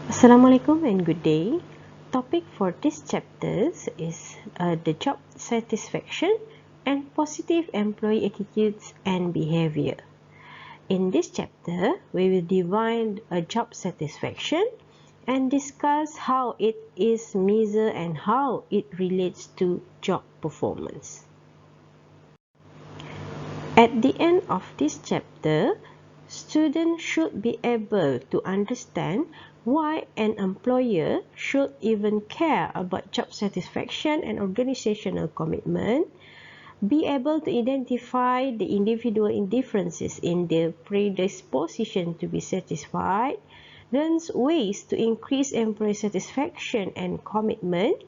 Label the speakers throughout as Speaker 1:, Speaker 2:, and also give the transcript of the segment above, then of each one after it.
Speaker 1: Assalamualaikum and good day. Topic for this chapters is the job satisfaction and positive employee attitudes and behavior. In this chapter, we will define a job satisfaction and discuss how it is measured and how it relates to job performance. At the end of this chapter, students should be able to understand why an employer should even care about job satisfaction and organizational commitment, be able to identify the individual differences in their predisposition to be satisfied, learn ways to increase employee satisfaction and commitment,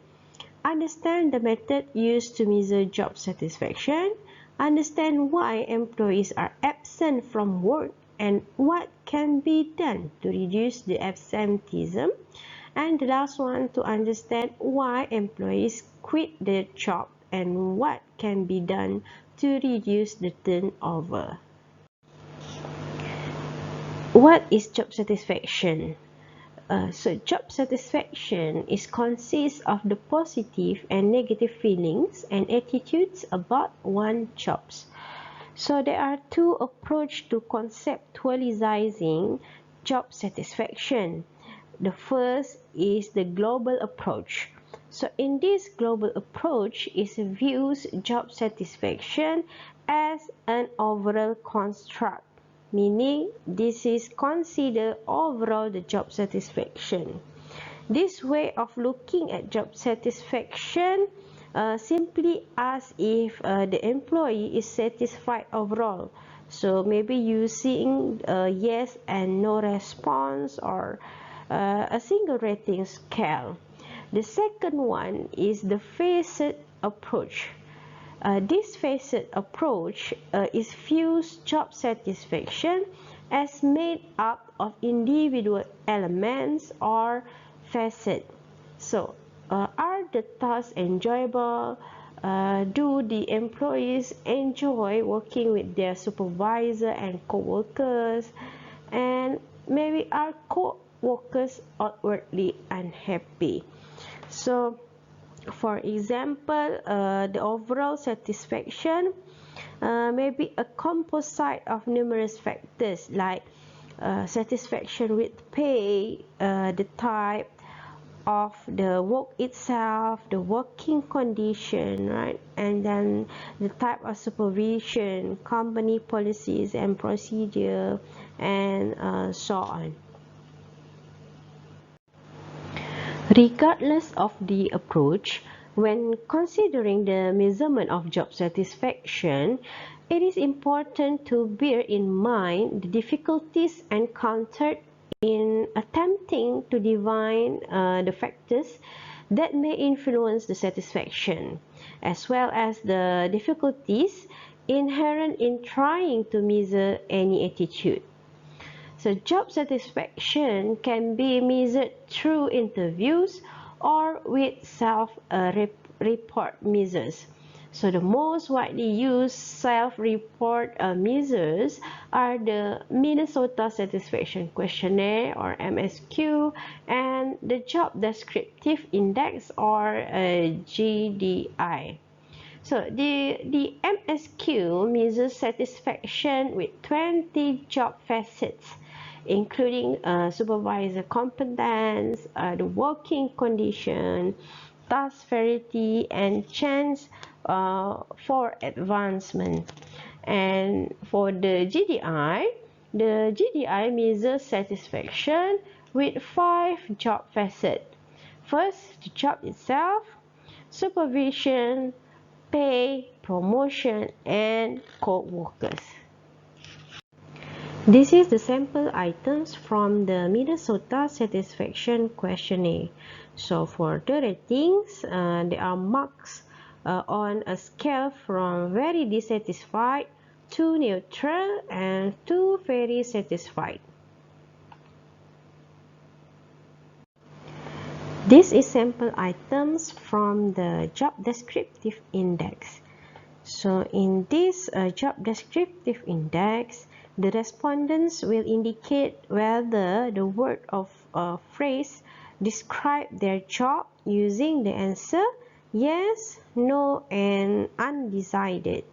Speaker 1: understand the method used to measure job satisfaction, understand why employees are absent from work and what can be done to reduce the absenteeism, and the last one, to understand why employees quit their job and what can be done to reduce the turnover. What is job satisfaction? So job satisfaction consists of the positive and negative feelings and attitudes about one's jobs. So there are two approaches to conceptualizing job satisfaction. The first is the global approach. So in this global approach, it views job satisfaction as an overall construct, meaning this is considered overall the job satisfaction. This way of looking at job satisfaction simply asks if the employee is satisfied overall. So maybe using yes and no response or a single rating scale. The second one is the facet approach. This facet approach views job satisfaction as made up of individual elements or facets. So, are the tasks enjoyable? Do the employees enjoy working with their supervisor and co-workers? And maybe are co-workers outwardly unhappy? So, for example, the overall satisfaction may be a composite of numerous factors like satisfaction with pay, the type of the work itself, the working condition, right? And then the type of supervision, company policies and procedure, and so on. Regardless of the approach, when considering the measurement of job satisfaction, it is important to bear in mind the difficulties encountered in attempting to define the factors that may influence the satisfaction, as well as the difficulties inherent in trying to measure any attitude. So job satisfaction can be measured through interviews or with self-report measures. So the most widely used self-report measures are the Minnesota Satisfaction Questionnaire or MSQ and the Job Descriptive Index or GDI. So the MSQ measures satisfaction with 20 job facets, including supervisor competence, the working condition, task variety, and chance for advancement. And for the GDI measures satisfaction with 5 job facets. First, the job itself, supervision, pay, promotion, and co-workers. This is the sample items from the Minnesota Satisfaction Questionnaire. So for the ratings, there are marks on a scale from very dissatisfied to neutral and to very satisfied. This is sample items from the Job Descriptive Index. So in this Job Descriptive Index, the respondents will indicate whether the word of a phrase describe their job using the answer yes, no, and undecided.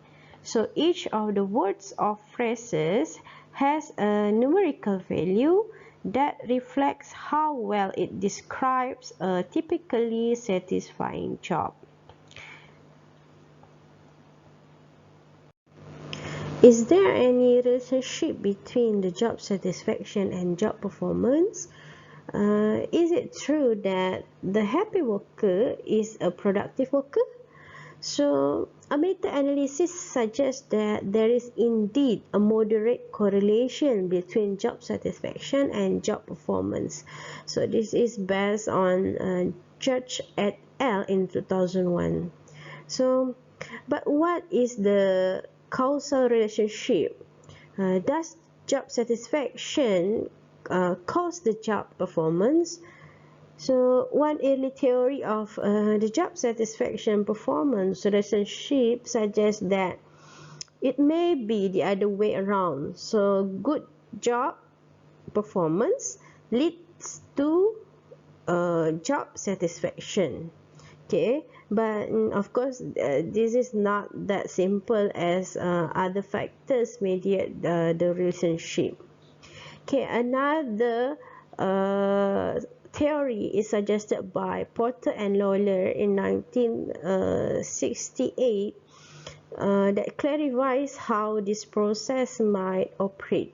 Speaker 1: So each of the words or phrases has a numerical value that reflects how well it describes a typically satisfying job. Is there any relationship between the job satisfaction and job performance? Is it true that the happy worker is a productive worker? So, a meta-analysis suggests that there is indeed a moderate correlation between job satisfaction and job performance. So, this is based on Church et al. In 2001. So, but what is the causal relationship? Does job satisfaction cause the job performance? So one early theory of the job satisfaction performance relationship suggests that it may be the other way around. So good job performance leads to job satisfaction. Okay, but of course this is not that simple as other factors mediate the relationship. Okay, another theory is suggested by Porter and Lawler in 1968 that clarifies how this process might operate.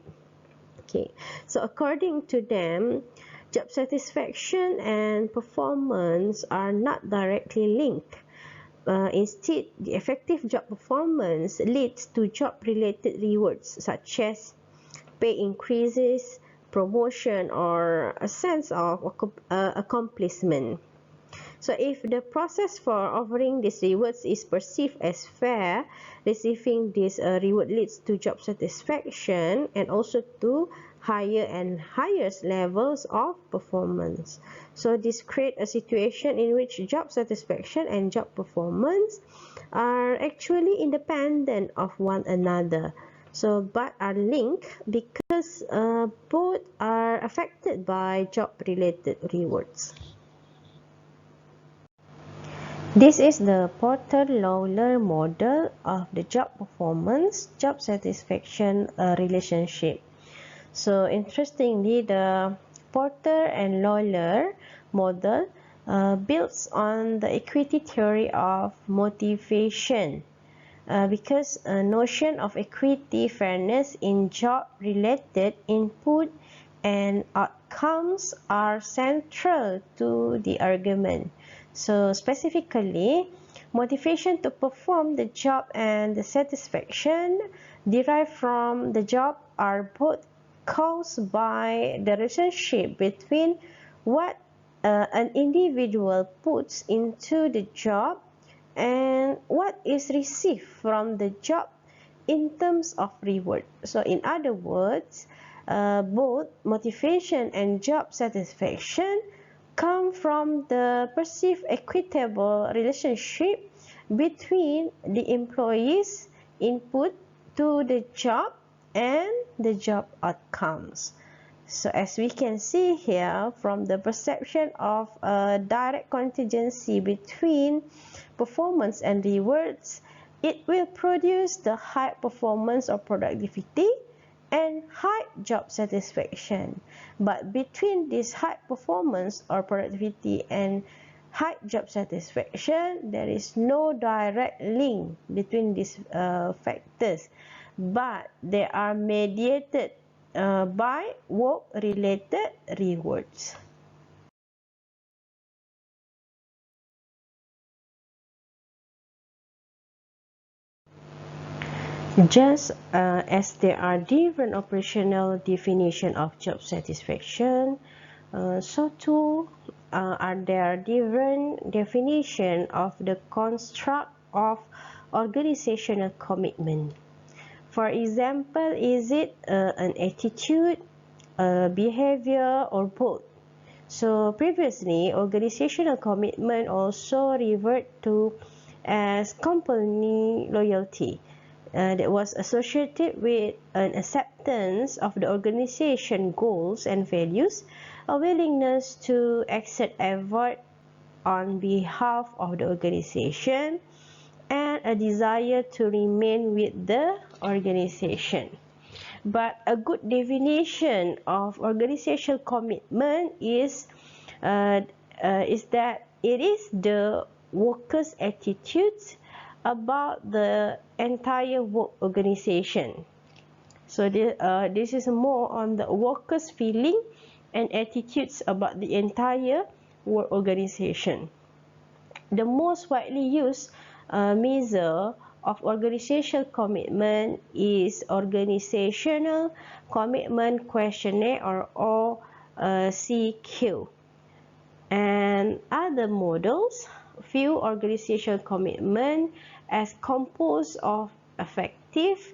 Speaker 1: Okay, so according to them, job satisfaction and performance are not directly linked. Instead, the effective job performance leads to job-related rewards such as pay increases, promotion, or a sense of accomplishment. So if the process for offering these rewards is perceived as fair, receiving this reward leads to job satisfaction and also to higher and higher levels of performance. So this creates a situation in which job satisfaction and job performance are actually independent of one another. So, but are linked because both are affected by job-related rewards. This is the Porter-Lawler model of the job performance, job satisfaction relationship. So, interestingly, the Porter and Lawler model builds on the equity theory of motivation. Because a notion of equity fairness in job-related input and outcomes are central to the argument. So specifically, motivation to perform the job and the satisfaction derived from the job are both caused by the relationship between what an individual puts into the job and what is received from the job in terms of reward. So in other words, both motivation and job satisfaction come from the perceived equitable relationship between the employee's input to the job and the job outcomes. So as we can see here, from the perception of a direct contingency between performance and rewards, it will produce the high performance or productivity and high job satisfaction. But between this high performance or productivity and high job satisfaction, there is no direct link between these factors, but they are mediated by work-related rewards. Just as there are different operational definitions of job satisfaction, so too are there different definitions of the construct of organizational commitment. For example, is it an attitude, a behavior, or both? So previously, organizational commitment also referred to as company loyalty. That was associated with an acceptance of the organization goals and values, a willingness to exert effort on behalf of the organization, and a desire to remain with the organization. But a good definition of organizational commitment is that it is the workers' attitudes about the entire work organization. So this is more on the workers' feeling and attitudes about the entire work organization. The most widely used measure of organizational commitment is Organizational Commitment Questionnaire, or OCQ. And other models view organizational commitment as composed of affective,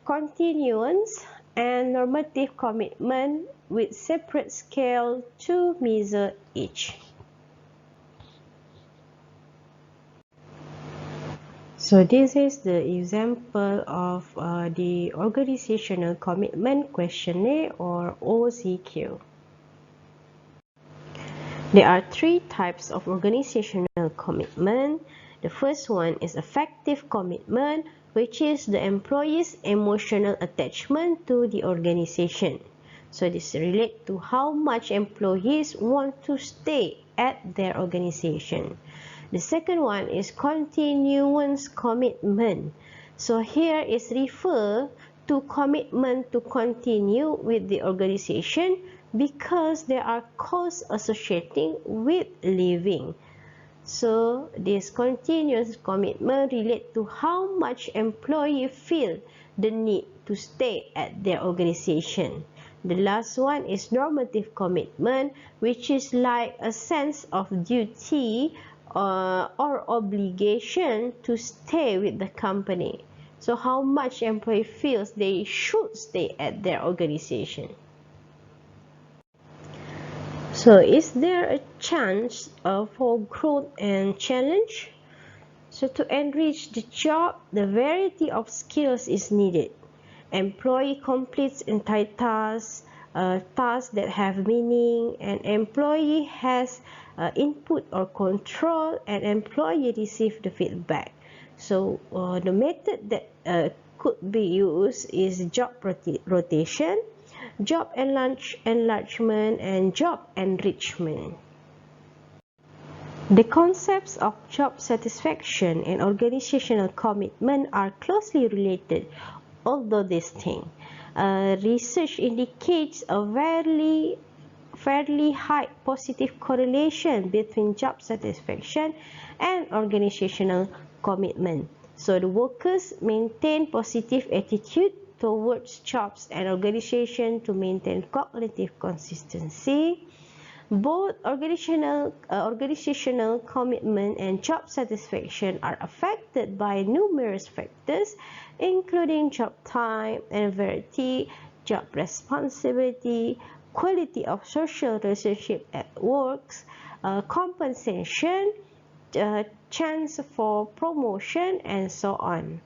Speaker 1: continuance, and normative commitment with separate scale to measure each. So this is the example of the Organizational Commitment Questionnaire, or OCQ. There are three types of organizational commitment. The first one is affective commitment, which is the employee's emotional attachment to the organization. So this relates to how much employees want to stay at their organization. The second one is continuance commitment. So here is refer to commitment to continue with the organization because there are costs associating with leaving. So this continuous commitment relates to how much employee feel the need to stay at their organization. The last one is normative commitment, which is like a sense of duty or obligation to stay with the company. So how much employee feels they should stay at their organization. So is there a chance for growth and challenge? So to enrich the job, the variety of skills is needed. Employee completes entire tasks, tasks that have meaning, and employee has input or control, and employee receive the feedback. So the method that could be used is job rotation, job enlargement, and job enrichment. The concepts of job satisfaction and organizational commitment are closely related, although distinct. Research indicates a fairly high positive correlation between job satisfaction and organizational commitment. So the workers maintain positive attitude towards jobs and organization to maintain cognitive consistency. Both organizational commitment and job satisfaction are affected by numerous factors, including job time and variety, job responsibility, quality of social relationship at work, compensation, chance for promotion, and so on.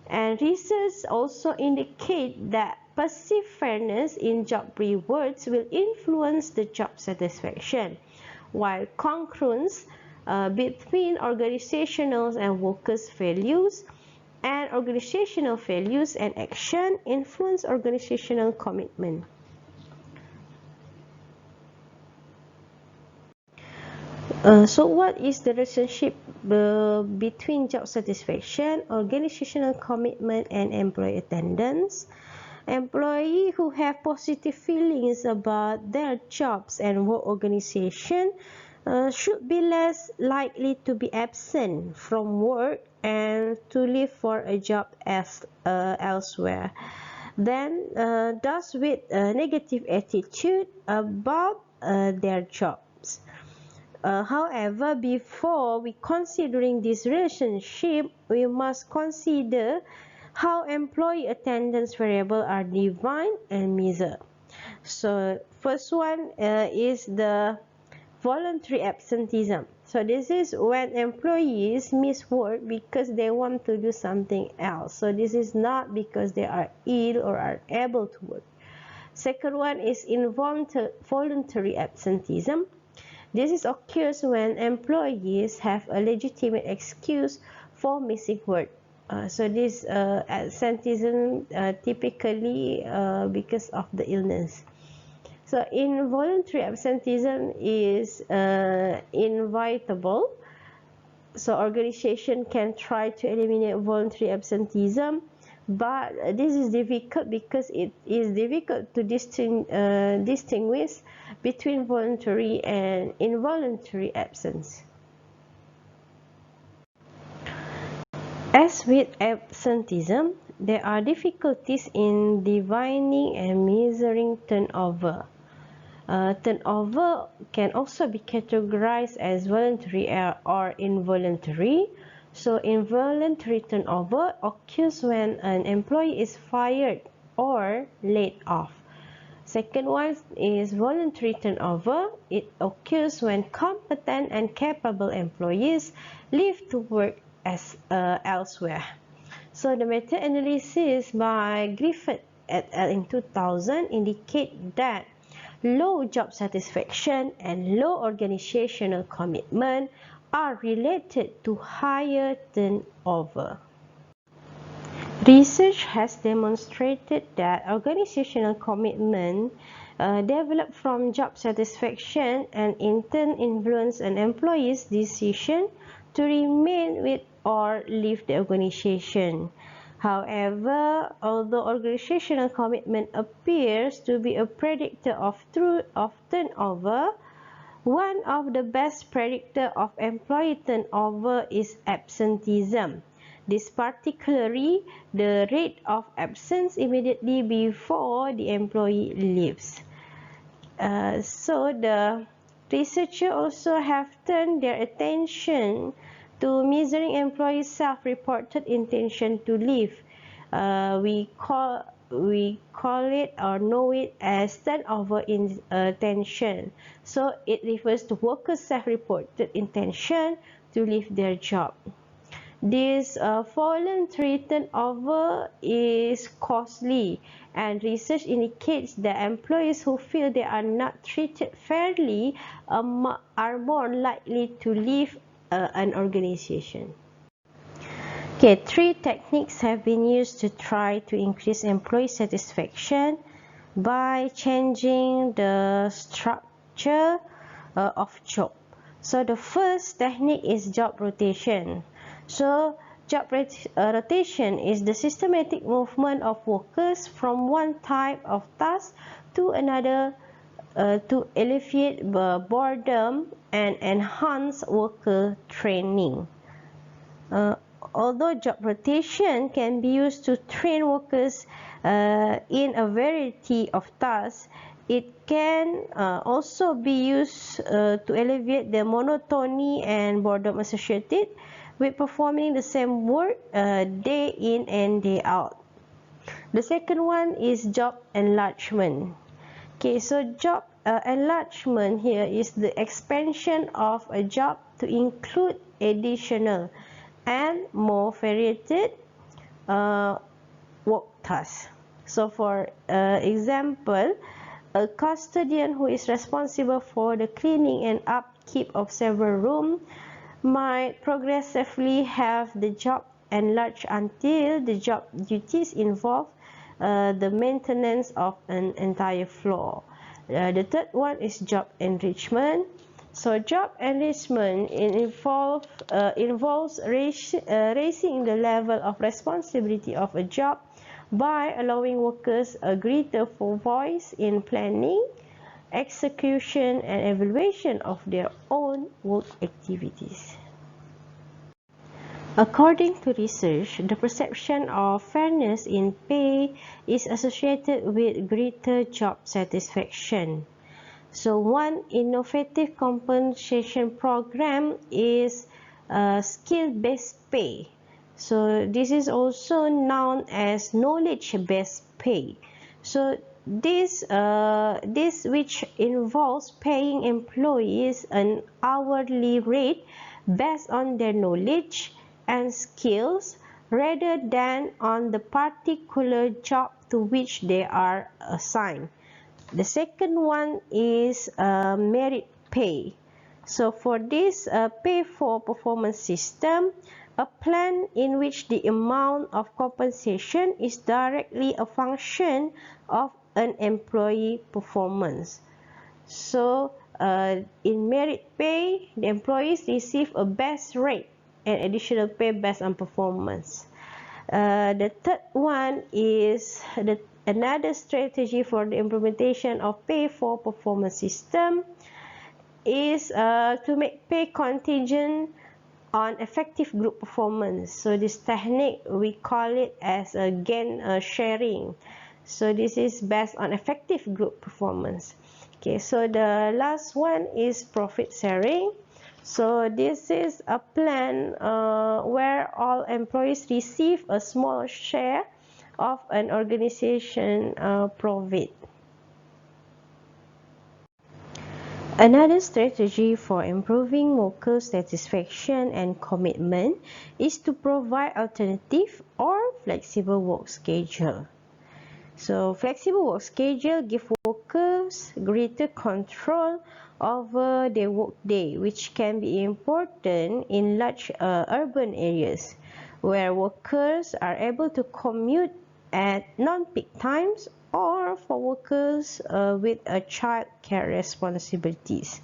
Speaker 1: And research also indicate that perceived fairness in job rewards will influence the job satisfaction, while congruence between organizational and workers' values and organizational values and action influence organizational commitment. So what is the relationship between job satisfaction, organizational commitment, and employee attendance? Employees who have positive feelings about their jobs and work organization should be less likely to be absent from work and to leave for a job elsewhere than those with a negative attitude about their jobs. However, before we considering this relationship, we must consider how employee attendance variables are defined and measured. So first one is the voluntary absenteeism. So this is when employees miss work because they want to do something else. So this is not because they are ill or are able to work. Second one is involuntary absenteeism. This occurs when employees have a legitimate excuse for missing work. So this absenteeism typically because of the illness. So involuntary absenteeism is inevitable. So organization can try to eliminate voluntary absenteeism, but this is difficult because it is difficult to distinguish between voluntary and involuntary absence. As with absenteeism, there are difficulties in defining and measuring turnover. Turnover can also be categorized as voluntary or involuntary. So involuntary turnover occurs when an employee is fired or laid off. Second one is voluntary turnover. It occurs when competent and capable employees leave to work elsewhere. So the meta-analysis by Griffith et al. In 2000 indicate that low job satisfaction and low organizational commitment are related to higher turnover. Research has demonstrated that organizational commitment developed from job satisfaction and in turn influence an employee's decision to remain with or leave the organization. However, although organizational commitment appears to be a predictor of turnover, one of the best predictors of employee turnover is absenteeism. This particularly the rate of absence immediately before the employee leaves. So the researchers also have turned their attention to measuring employees' self-reported intention to leave. We call it or know it as turnover intention. So it refers to workers' self-reported intention to leave their job. This voluntary turnover is costly, and research indicates that employees who feel they are not treated fairly are more likely to leave an organization. Okay, 3 techniques have been used to try to increase employee satisfaction by changing the structure of job. So the first technique is job rotation. So job rotation is the systematic movement of workers from one type of task to another to alleviate boredom and enhance worker training. Although job rotation can be used to train workers in a variety of tasks, it can also be used to alleviate the monotony and boredom associated with performing the same work day in and day out. The second one is job enlargement. Okay, so job enlargement here is the expansion of a job to include additional and more varied work tasks. So for example, a custodian who is responsible for the cleaning and upkeep of several rooms might progressively have the job enlarged until the job duties involve the maintenance of an entire floor. The third one is job enrichment. So job enrichment involves raising the level of responsibility of a job by allowing workers a greater voice in planning, execution and evaluation of their own work activities. According to research, the perception of fairness in pay is associated with greater job satisfaction. So one innovative compensation program is skill-based pay. So this is also known as knowledge-based pay. So this which involves paying employees an hourly rate based on their knowledge and skills rather than on the particular job to which they are assigned. The second one is merit pay. So for this pay for performance system, a plan in which the amount of compensation is directly a function of an employee performance. So in merit pay, the employees receive a base rate and additional pay based on performance. The third one is another strategy for the implementation of pay for performance system is to make pay contingent on effective group performance. So this technique, we call it as a gain sharing. So this is based on effective group performance. Okay, so the last one is profit sharing. So this is a plan where all employees receive a small share of an organization profit. Another strategy for improving worker satisfaction and commitment is to provide alternative or flexible work schedule. So flexible work schedule give workers greater control over their workday, which can be important in large urban areas where workers are able to commute at non-peak times or for workers with child care responsibilities.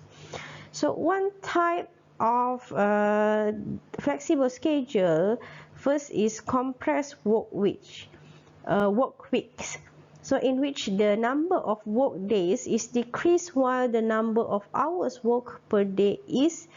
Speaker 1: So one type of flexible schedule first is compressed work weeks. So in which the number of work days is decreased while the number of hours worked per day is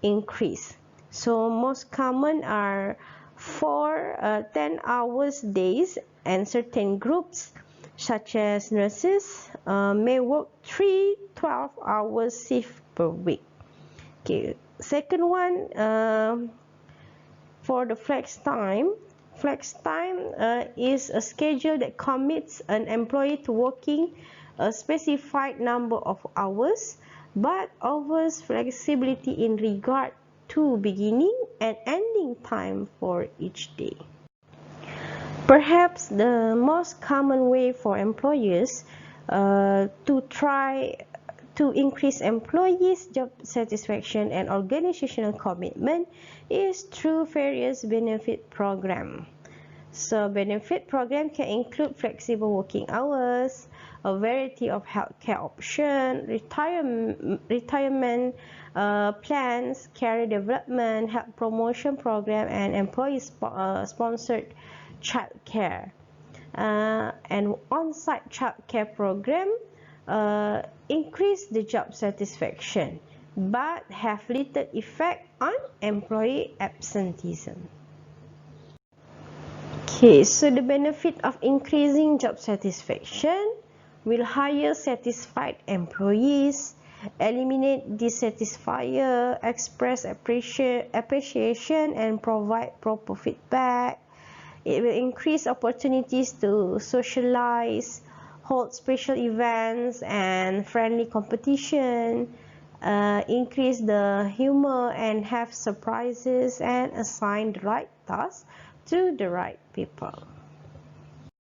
Speaker 1: increased. So most common are 4 10 hours days, and certain groups such as nurses may work 3 12-hour shifts per week. Okay, second one, for the flex time. Flex time is a schedule that commits an employee to working a specified number of hours but offers flexibility in regard to beginning and ending time for each day. Perhaps the most common way for employers to try to increase employees' job satisfaction and organizational commitment is through various benefit programs. So benefit program can include flexible working hours, a variety of healthcare options, retirement plans, career development, health promotion program, and employee-sponsored childcare. And on-site childcare program increase the job satisfaction but have little effect on employee absenteeism. Okay, so the benefit of increasing job satisfaction will hire satisfied employees, eliminate dissatisfier, express appreciation and provide proper feedback. It will increase opportunities to socialize, hold special events and friendly competition, increase the humor and have surprises, and assign the right tasks to the right people.